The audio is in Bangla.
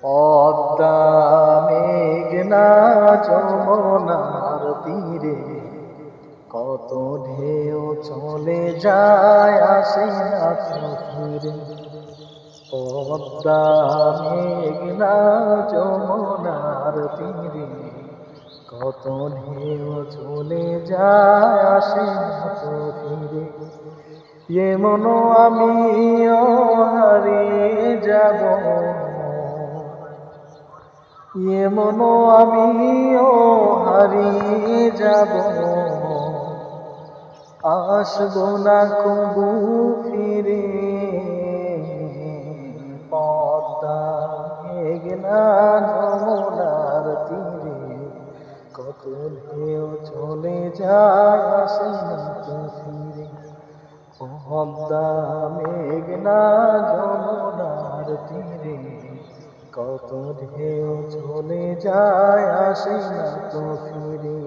পদ্মা মেঘনা যমুনার তীরে কত ঢেউ চলে যায় আসে না তো ফিরে। পদ্মা মেঘনা যমুনার তীরে কত ঢেউ চলে যায় আসে না তো ফিরে। এমন আমিও হারিয়ে যাব, এমন আমিও হারিয়ে যাব, আসবো না কবু ফিরে। পদ্মা মেঘনা যমুনার তীরে কত ঢেউ চলে যায় আসে না তো ফিরে। পদ্মা মেঘনা যমুনার তীরে কত ঢেউ চলে যায় আসে না তো ফিরে।